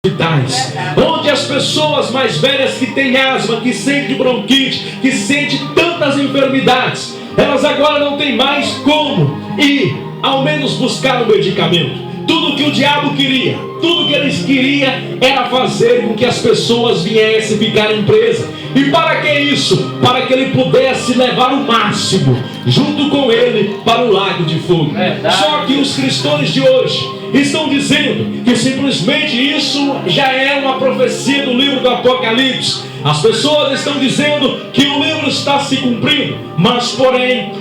hospitais, onde as pessoas mais velhas que têm asma, que sentem bronquite, que sentem tantas enfermidades, elas agora não têm mais como ir, ao menos buscar um medicamento. Tudo que o diabo queria, tudo que eles queriam era fazer com que as pessoas viessem ficarem presas. E para que isso? Para que ele pudesse levar o máximo junto com ele para o lago de fogo. Só que os cristãos de hoje estão dizendo que simplesmente isso já é uma profecia do livro do Apocalipse. As pessoas estão dizendo que o livro está se cumprindo, mas porém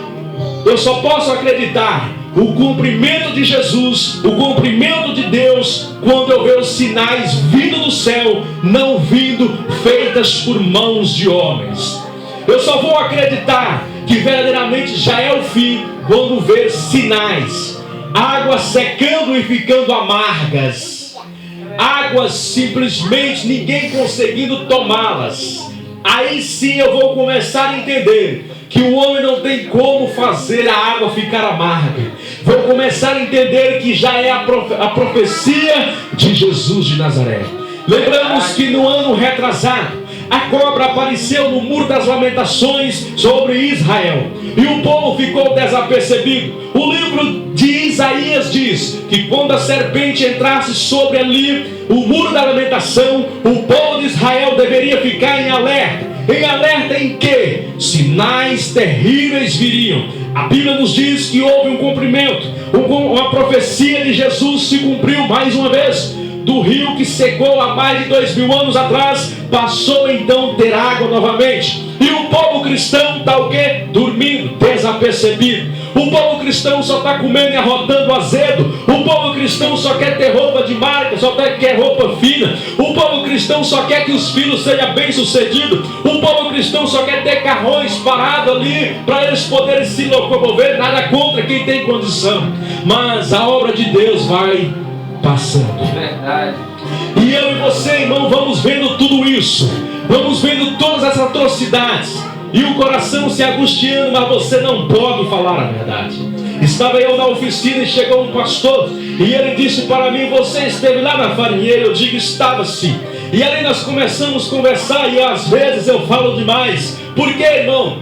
eu só posso acreditar o cumprimento de Jesus, o cumprimento de Deus, quando eu ver os sinais vindo do céu, não vindo feitas por mãos de homens. Eu só vou acreditar que verdadeiramente já é o fim quando ver sinais, águas secando e ficando amargas, águas simplesmente ninguém conseguindo tomá-las. Aí sim eu vou começar a entender que o homem não tem como fazer a água ficar amarga. Vou começar a entender que já é a profecia de Jesus de Nazaré. Lembramos que no ano retrasado, a cobra apareceu no Muro das Lamentações sobre Israel, e o povo ficou desapercebido. O livro de Isaías diz que quando a serpente entrasse sobre ali o Muro da Lamentação, o povo de Israel deveria ficar em alerta. Em alerta em que sinais terríveis viriam. A Bíblia nos diz que houve um cumprimento. Uma profecia de Jesus se cumpriu mais uma vez. Do rio que secou há mais de 2000 anos atrás, passou então a ter água novamente. E o povo cristão está o quê? Dormindo, desapercebido. O povo cristão só está comendo e arrotando azedo. O povo cristão só quer ter roupa de marca, só quer roupa fina. O povo cristão só quer que os filhos sejam bem-sucedidos. O povo cristão só quer ter carrões parados ali para eles poderem se locomover. Nada contra quem tem condição, mas a obra de Deus vai passando. Verdade. E eu e você, irmão, vamos vendo tudo isso. Vamos vendo todas essas atrocidades. E o coração se angustiando, mas você não pode falar a verdade. Estava eu na oficina e chegou um pastor, e ele disse para mim: você esteve lá na farinheira? Eu digo: estava sim. E ali nós começamos a conversar, e às vezes eu falo demais. Por quê, irmão?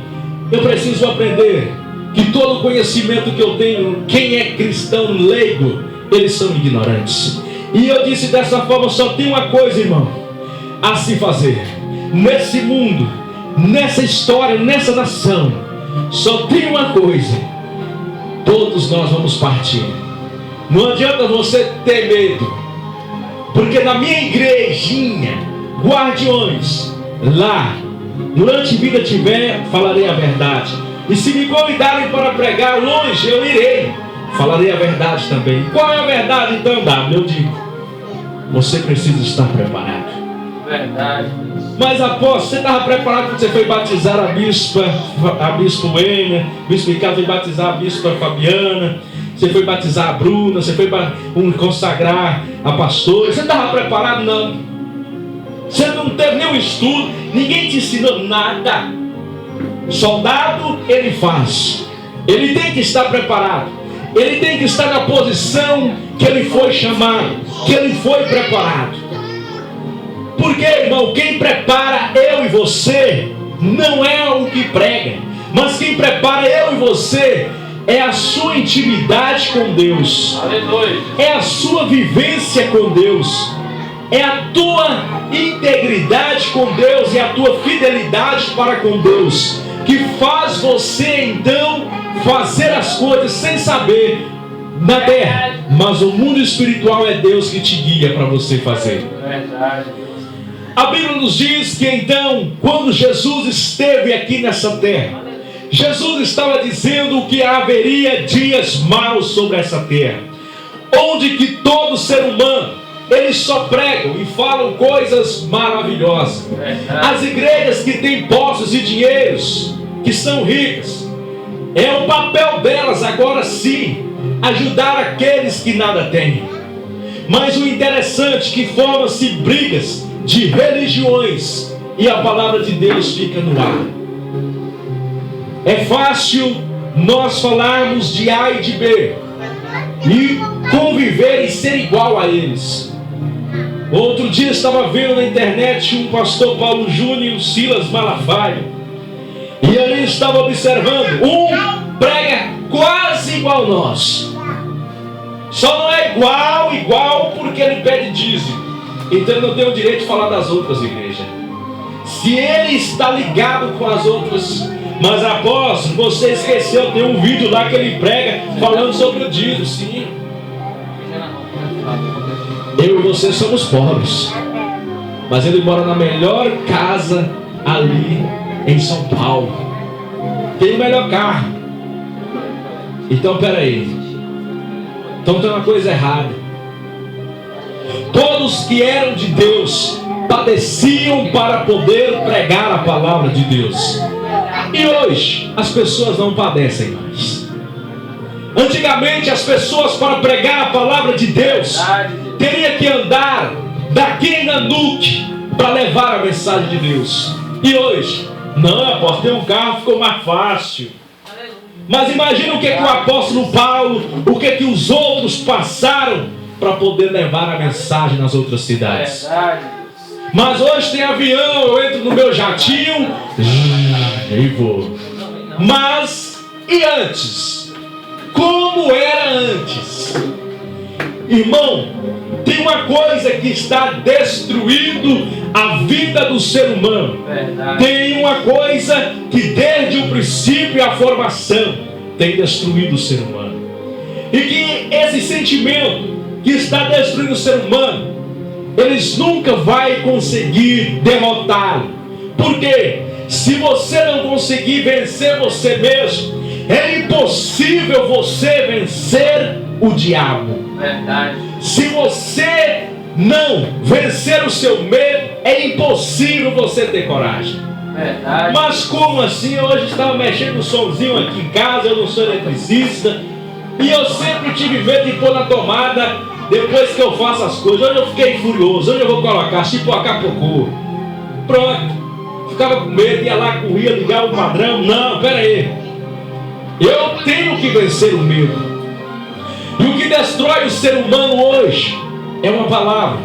Eu preciso aprender que todo conhecimento que eu tenho, quem é cristão leigo, eles são ignorantes. E eu disse dessa forma: só tem uma coisa, irmão, a se fazer nesse mundo, nessa história, nessa nação. Só tem uma coisa: todos nós vamos partir. Não adianta você ter medo, porque na minha igrejinha, Guardiões, lá, durante vida tiver, falarei a verdade. E se me convidarem para pregar longe, eu irei, falarei a verdade também. Qual é a verdade então, W? Eu digo: você precisa estar preparado. Verdade. Mas apóstolo, você estava preparado quando você foi batizar a bispa Enia, bispo Ricardo foi batizar a bispa Fabiana, você foi batizar a Bruna, você foi consagrar a pastora. Você estava preparado? Não. Você não teve nenhum estudo, ninguém te ensinou nada. Soldado, ele faz. Ele tem que estar preparado. Ele tem que estar na posição que ele foi chamado, que ele foi preparado. Porque, irmão, quem prepara eu e você não é o que prega, mas quem prepara eu e você é a sua intimidade com Deus. Aleluia. É a sua vivência com Deus, é a tua integridade com Deus e a tua fidelidade para com Deus que faz você então fazer as coisas sem saber na terra, mas o mundo espiritual é Deus que te guia para você fazer. Verdade. A Bíblia nos diz que então, quando Jesus esteve aqui nessa terra, Jesus estava dizendo que haveria dias maus sobre essa terra, onde que todo ser humano, eles só pregam e falam coisas maravilhosas. As igrejas que têm posses e dinheiros, que são ricas, é o papel delas agora sim, ajudar aqueles que nada têm. Mas o interessante é que formam-se brigas de religiões e a palavra de Deus fica no ar. É fácil nós falarmos de A e de B e conviver e ser igual a eles. Outro dia estava vendo na internet um pastor Paulo Júnior e o Silas Malafaia. E ele estava observando, um prega quase igual a nós. Só não é igual porque ele pede dízimo. Então ele não tem o direito de falar das outras igrejas. Se ele está ligado com as outras, mas após, você esqueceu, tem um vídeo lá que ele prega falando sobre o dízimo. Sim. Eu e você somos pobres, mas ele mora na melhor casa ali em São Paulo. Tem o melhor carro. Então peraí. Então tem uma coisa errada. Todos que eram de Deus padeciam para poder pregar a palavra de Deus. E hoje as pessoas não padecem mais. Antigamente as pessoas, para pregar a palavra de Deus, teriam que andar daqui em Nanuque para levar a mensagem de Deus. E hoje, não, apóstolo, ter um carro ficou mais fácil. Mas imagina o que o apóstolo Paulo, o que os outros passaram para poder levar a mensagem nas outras cidades. Mas hoje tem avião, eu entro no meu jatinho e vou. Mas, e antes? Como era antes? Irmão, tem uma coisa que está destruindo a vida do ser humano. Tem uma coisa que desde o princípio e a formação tem destruído o ser humano. E que esse sentimento que está destruindo o ser humano, eles nunca vão conseguir derrotá-lo. Por quê? Se você não conseguir vencer você mesmo, é impossível você vencer o diabo. Se você não vencer o seu medo, é impossível você ter coragem. Mas como assim? Hoje estava mexendo um somzinho aqui em casa, eu não sou eletricista, e eu sempre tive medo de pôr na tomada depois que eu faço as coisas. Hoje eu fiquei furioso, hoje eu vou colocar tipo acapocô. Pronto, ficava com medo, ia lá, corria, ligava o padrão. Não, pera aí, eu tenho que vencer o medo. E o que destrói o ser humano hoje é uma palavra: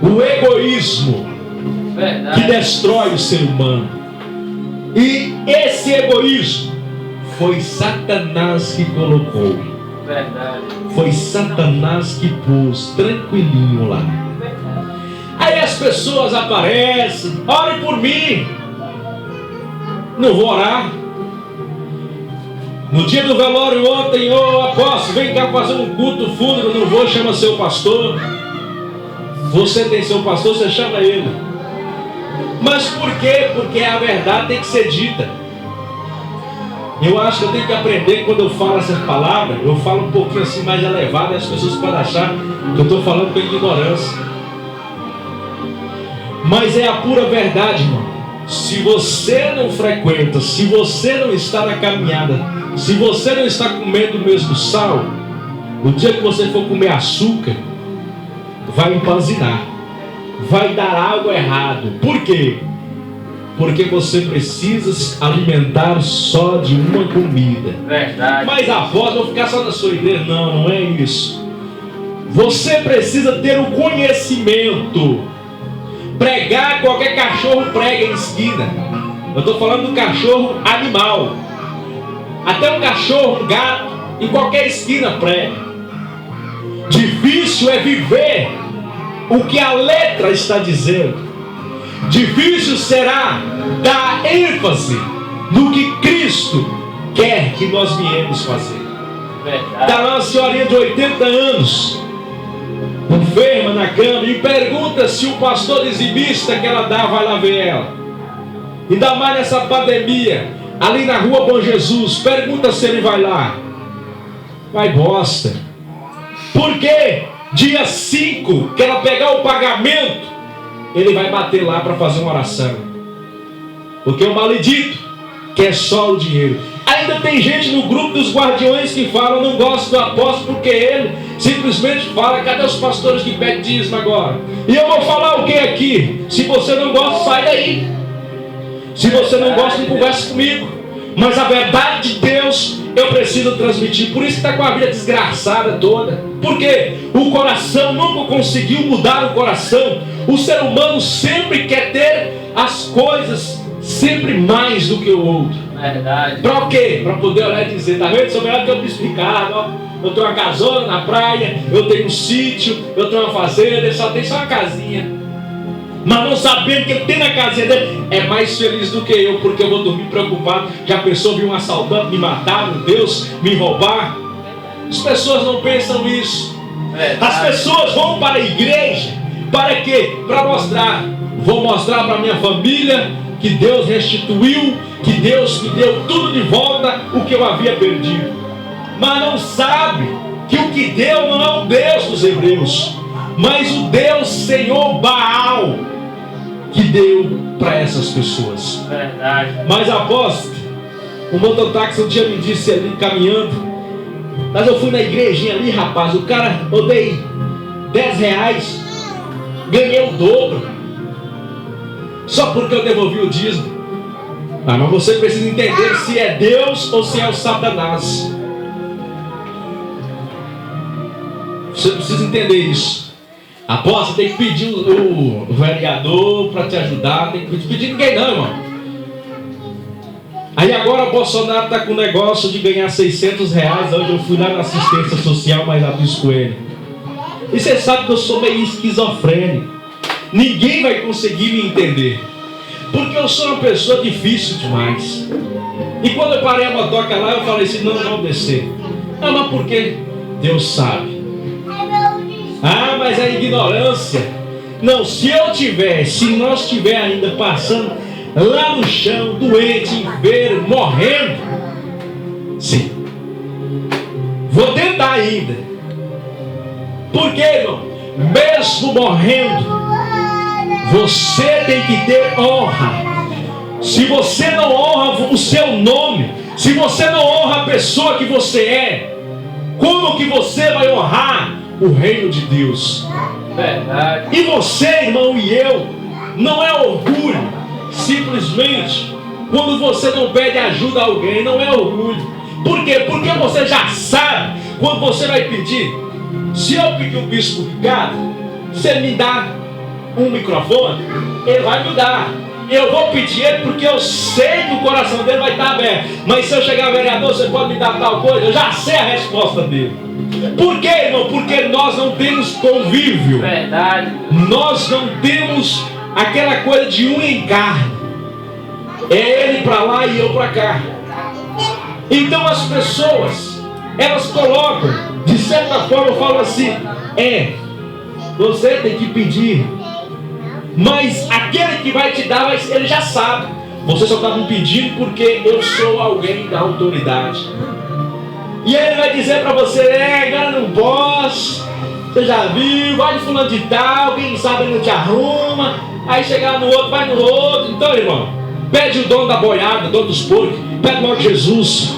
o egoísmo. Que destrói o ser humano. E esse egoísmo foi Satanás que colocou. Foi Satanás que pôs tranquilinho lá. Aí as pessoas aparecem: ore por mim. Não vou orar. No dia do velório ontem, apóstolo, vem cá fazer um culto fúnebre. Não vou, chama seu pastor. Você tem seu pastor, você chama ele. Mas por quê? Porque a verdade tem que ser dita. Eu acho que eu tenho que aprender, quando eu falo essas palavras, eu falo um pouquinho assim mais elevado, e as pessoas podem achar que eu estou falando com ignorância. Mas é a pura verdade, irmão. Se você não frequenta, se você não está na caminhada, se você não está comendo o mesmo sal, o dia que você for comer açúcar, vai empazinar, vai dar algo errado. Por quê? Porque você precisa se alimentar só de uma comida. Mas após eu ficar só na sua igreja, não é isso. Você precisa ter o conhecimento. Pregar, qualquer cachorro prega em esquina. Eu estou falando do cachorro animal. Até um cachorro, um gato, em qualquer esquina prega. Difícil é viver o que a letra está dizendo. Difícil será dar ênfase no que Cristo quer que nós viemos fazer. Está lá uma senhorinha de 80 anos, enferma na cama, e pergunta se o pastor exibista que ela dá vai lá ver ela. Ainda mais nessa pandemia, ali na rua Bom Jesus, pergunta se ele vai lá. Vai bosta. Por quê? Dia 5, que ela pegar o pagamento, ele vai bater lá para fazer uma oração. Porque o maledito quer só o dinheiro. Ainda tem gente no grupo dos guardiões que fala: não gosto do apóstolo porque ele simplesmente fala. Cadê os pastores que pedem dízimo agora? E eu vou falar o que aqui? Se você não gosta, sai daí. Se você não gosta, não converse comigo. Mas a verdade de Deus eu preciso transmitir. Por isso que está com a vida desgraçada toda. Porque o coração nunca conseguiu mudar o coração. O ser humano sempre quer ter as coisas sempre mais do que o outro. Verdade. Para o quê? Para poder olhar e dizer, tá vendo? Sou melhor que eu Ricardo, ó. Eu tenho uma casona na praia, eu tenho um sítio, eu tenho uma fazenda, ele só tem uma casinha. Mas não sabendo que ele tem na casinha dele, é mais feliz do que eu, porque eu vou dormir preocupado. Já pensou vir um assaltante me matar, meu Deus, me roubar? As pessoas não pensam isso. As pessoas vão para a igreja, para quê? Para mostrar. Vou mostrar para minha família que Deus restituiu, que Deus me deu tudo de volta o que eu havia perdido. Mas não sabe que o que deu não é o Deus dos hebreus, mas o Deus Senhor Baal que deu para essas pessoas. Verdade. Mas após, o mototáxi um dia me disse ali caminhando, mas eu fui na igrejinha ali, rapaz, o cara, eu dei R$10, ganhei o dobro, só porque eu devolvi o dízimo. Mas você precisa entender se é Deus ou se é o Satanás. Você precisa entender isso. Apóstolo, tem que pedir o vereador para te ajudar. Tem que pedir ninguém não, irmão. Aí agora o Bolsonaro está com o negócio de ganhar R$600. Hoje eu fui lá na assistência social, mas abri isso com ele. E você sabe que eu sou meio esquizofrênico. Ninguém vai conseguir me entender, porque eu sou uma pessoa difícil demais. E quando eu parei a motoca lá, eu falei assim, não vamos descer. Ah, mas por quê? Deus sabe. Ah, mas é ignorância. Não, se nós estiver ainda passando lá no chão, doente, enfermo, morrendo, sim, vou tentar ainda. Por quê, irmão? Mesmo morrendo, você tem que ter honra. Se você não honra o seu nome, se você não honra a pessoa que você é, como que você vai honrar o reino de Deus? Verdade. E você, irmão, e eu, não é orgulho. Simplesmente, quando você não pede ajuda a alguém, não é orgulho. Por quê? Porque você já sabe, quando você vai pedir, se eu pedir o bispo Ricardo, você me dá um microfone, ele vai me dar. Eu vou pedir ele porque eu sei que o coração dele vai estar aberto. Mas se eu chegar, vereador, você pode me dar tal coisa? Eu já sei a resposta dele. Por quê, irmão? Porque nós não temos convívio. Verdade. Nós não temos aquela coisa de um em carne. É ele para lá e eu para cá. Então as pessoas, elas colocam, de certa forma, eu falo assim, você tem que pedir. Mas aquele que vai te dar, ele já sabe. Você só está me pedindo porque eu sou alguém da autoridade. E ele vai dizer para você, agora não posso. Você já viu, vai de fulano de tal, quem sabe ele não te arruma. Aí chegar no outro, vai no outro. Então, irmão, pede o dono da boiada, o dono dos porcos, pede logo Jesus.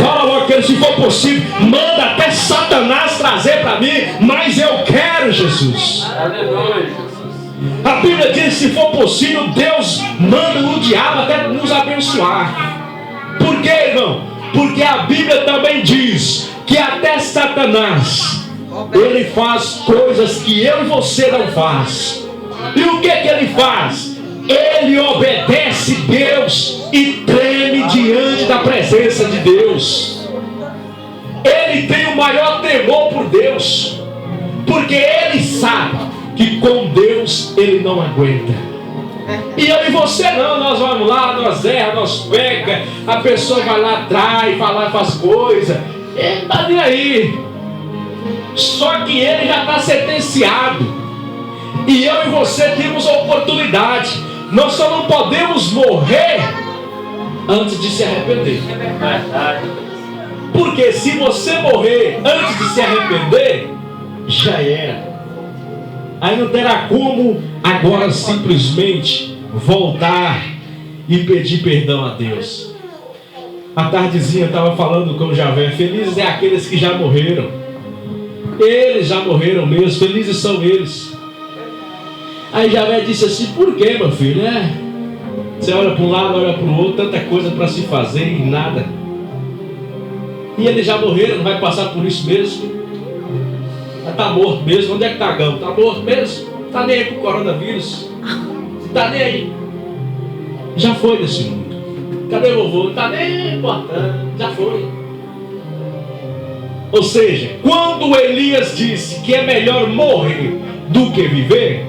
Fala logo que ele, se for possível, manda até Satanás trazer para mim, mas eu quero Jesus. Aleluia. A Bíblia diz, se for possível, Deus manda o diabo até nos abençoar. Por quê, irmão? Porque a Bíblia também diz que até Satanás, ele faz coisas que eu e você não faz. E o que ele faz? Ele obedece Deus e treme diante da presença de Deus. Ele tem o maior temor por Deus, porque ele sabe que com Deus ele não aguenta. E eu e você não, nós vamos lá, nós erramos, nós peca, a pessoa vai lá atrás, faz coisa, ele está nem aí. Só que ele já está sentenciado. E eu e você temos a oportunidade. Nós só não podemos morrer antes de se arrepender. Porque se você morrer antes de se arrepender, já era. Aí não terá como agora simplesmente voltar e pedir perdão a Deus. A tardezinha estava falando com o Javé, felizes é aqueles que já morreram. Eles já morreram mesmo, felizes são eles. Aí Javé disse assim, por que, meu filho? Você olha para um lado, olha para o outro, tanta coisa para se fazer e nada. E eles já morreram, não vai passar por isso mesmo. Já está morto mesmo. Onde é que está Gão? Está morto mesmo? Está nem aí com o coronavírus. Está nem aí. Já foi desse mundo. Cadê o vovô? Não está nem importando. Já foi. Ou seja, quando Elias disse que é melhor morrer do que viver,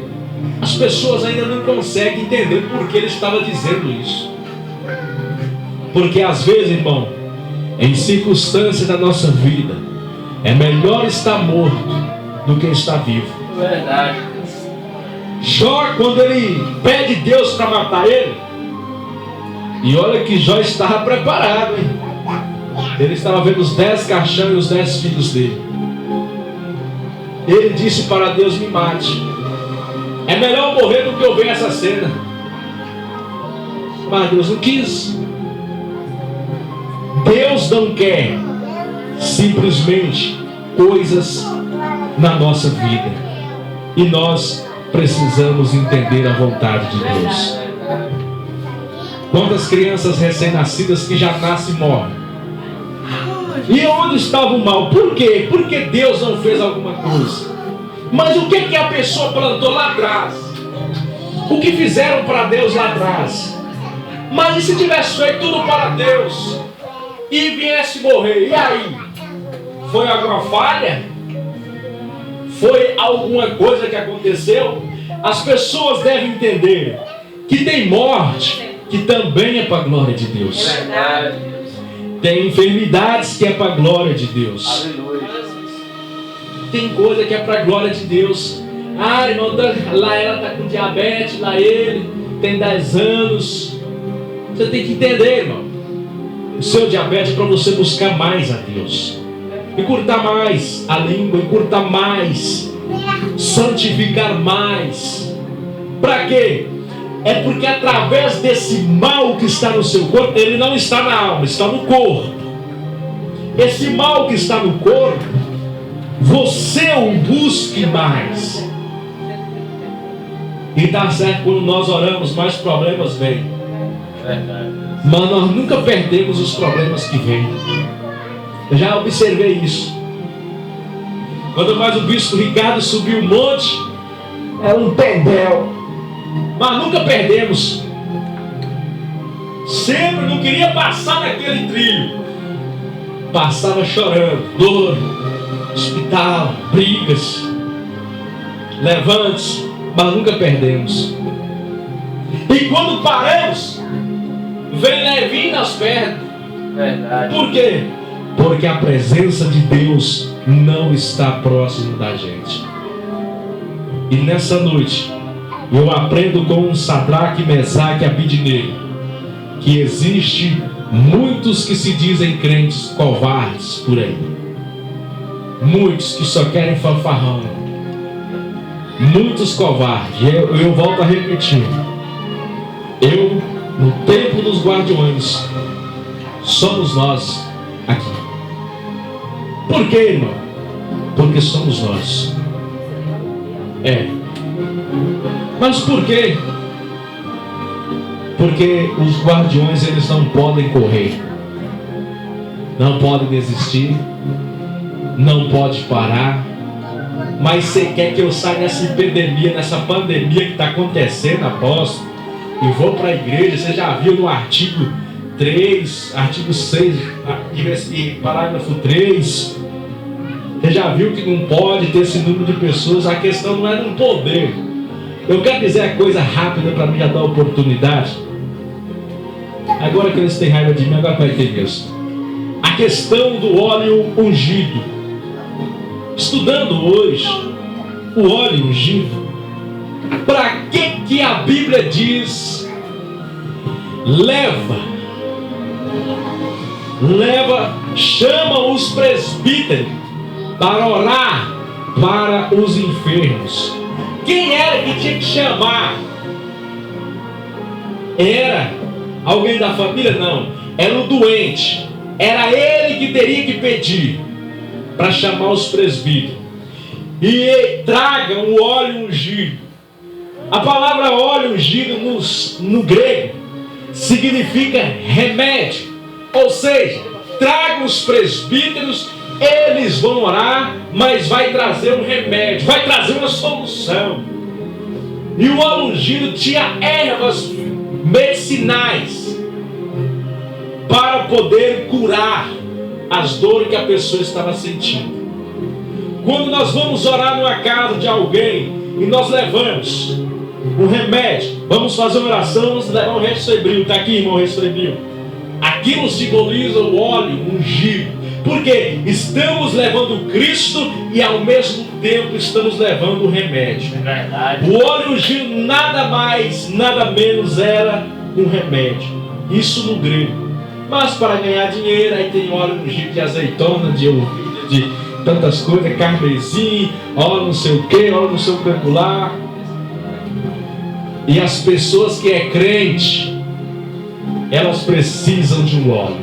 as pessoas ainda não conseguem entender por que ele estava dizendo isso. Porque às vezes, irmão, em circunstâncias da nossa vida, é melhor estar morto do que estar vivo. Verdade. Jó, quando ele pede Deus para matar ele, e olha que Jó estava preparado, hein? Ele estava vendo os 10 caixões e os 10 filhos dele. Ele disse para Deus: me mate. É melhor morrer do que eu ver essa cena. Mas Deus não quis. Deus não quer simplesmente coisas na nossa vida. E nós precisamos entender a vontade de Deus. Quantas crianças recém-nascidas que já nascem e morrem? E onde estava o mal? Por quê? Porque Deus não fez alguma coisa. Mas o que a pessoa plantou lá atrás? O que fizeram para Deus lá atrás? Mas e se tivesse feito tudo para Deus e viesse morrer? E aí? Foi alguma falha? Foi alguma coisa que aconteceu? As pessoas devem entender que tem morte que também é para a glória de Deus. Verdade. Tem enfermidades que é para a glória de Deus. Aleluia. Tem coisa que é para a glória de Deus. Ah, irmão, lá ela está com diabetes, lá ele tem 10 anos. Você tem que entender, irmão. O seu diabetes é para você buscar mais a Deus. Encurtar mais a língua, encurtar mais. Santificar mais. Para quê? É porque através desse mal que está no seu corpo, ele não está na alma, está no corpo. Esse mal que está no corpo, você o busque mais. E dá certo, quando nós oramos, mais problemas vêm. Verdade. Mas nós nunca perdemos os problemas que vêm. Eu já observei isso. Quando mais o bispo Ricardo subiu o monte, era um pendel. Mas nunca perdemos. Sempre não queria passar naquele trilho. Passava chorando, dor, hospital, brigas, levantes, mas nunca perdemos. E quando paramos, vem levinho nas pernas. Verdade. Por quê? Porque a presença de Deus não está próximo da gente. E nessa noite eu aprendo com Sadraque, Mesaque e Abidnego que existe muitos que se dizem crentes covardes por aí. Muitos que só querem fanfarrão. Muitos covardes. Eu volto a repetir. Eu, no tempo dos guardiões, somos nós aqui. Por quê, irmão? Porque somos nós. Mas por quê? Porque os guardiões, eles não podem correr, não podem desistir, não pode parar. Mas você quer que eu saia nessa epidemia, nessa pandemia que está acontecendo, apóstolo, e vou para a igreja? Você já viu no artigo 3, artigo 6, parágrafo 3, você já viu que não pode ter esse número de pessoas? A questão não é no poder. Eu quero dizer a coisa rápida para mim já dar oportunidade. Agora que eles têm raiva de mim, agora vai ter mesmo. A questão do óleo ungido. Estudando hoje o óleo ungido, para que a Bíblia diz chama os presbíteros para orar para os enfermos? Quem era que tinha que chamar? Era alguém da família? Não, era o doente. Era ele que teria que pedir para chamar os presbíteros. E tragam o óleo ungido. A palavra óleo ungido no grego significa remédio. Ou seja, traga os presbíteros, eles vão orar, mas vai trazer um remédio, vai trazer uma solução. E o óleo ungido tinha ervas medicinais para poder curar as dores que a pessoa estava sentindo. Quando nós vamos orar numa casa de alguém e nós levamos um remédio, vamos fazer uma oração, vamos levar um resfriado. Está aqui, irmão, resfriado. Aquilo simboliza o óleo ungido, porque estamos levando Cristo e ao mesmo tempo estamos levando o remédio. É verdade. O óleo ungido nada mais, nada menos era um remédio. Isso no grego. Mas para ganhar dinheiro, aí tem óleo ungido de azeitona, de ovelha, de tantas coisas, carmesim, óleo não sei o que, óleo não sei o que lá. E as pessoas que é crente, elas precisam de um óleo,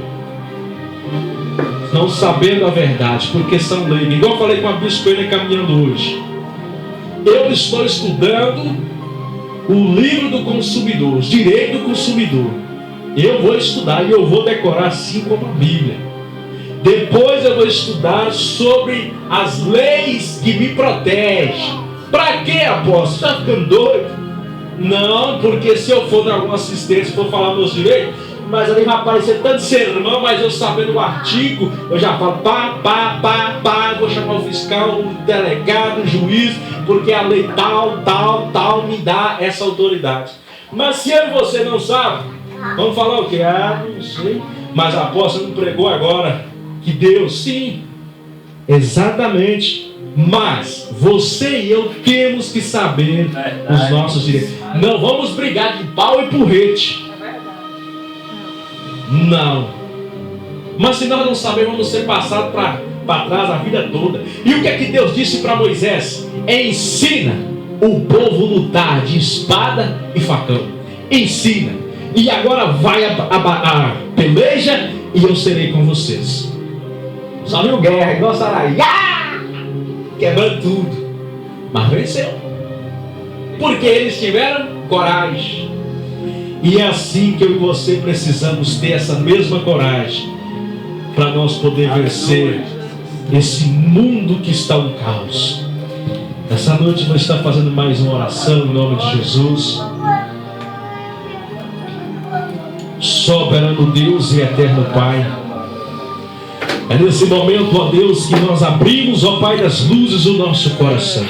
não sabendo a verdade, porque são leigos. Igual eu falei com a biscoeira caminhando hoje, eu estou estudando o livro do consumidor, os direitos do consumidor. Eu vou estudar e eu vou decorar assim como a Bíblia. Depois eu vou estudar sobre as leis que me protegem. Para que, apóstolo? Está ficando doido? Não, porque se eu for dar alguma assistência, for falar meus direitos, mas ali vai aparecer tanto sermão, mas eu sabendo o artigo, eu já falo pá, vou chamar o fiscal, o delegado, o juiz, porque a lei tal me dá essa autoridade. Mas se eu e você não sabe, vamos falar o quê? Não sei. Mas a apóstola não pregou agora que Deus, sim, exatamente. Mas você e eu temos que saber os nossos direitos. Não vamos brigar de pau e porrete. Não. Mas se nós não sabemos, vamos ser passados para trás a vida toda. E o que é que Deus disse para Moisés? Ensina o povo a lutar de espada e facão. Ensina. E agora vai a peleja e eu serei com vocês. Só viu guerra, igual Sarai. Quebrando tudo. Mas venceu. Porque eles tiveram coragem. E é assim que eu e você precisamos ter essa mesma coragem, para nós poder vencer esse mundo que está um caos. Essa noite nós estamos fazendo mais uma oração em nome de Jesus. Soberano Deus e eterno Pai, é nesse momento, ó Deus, que nós abrimos, ó Pai das luzes, o nosso coração.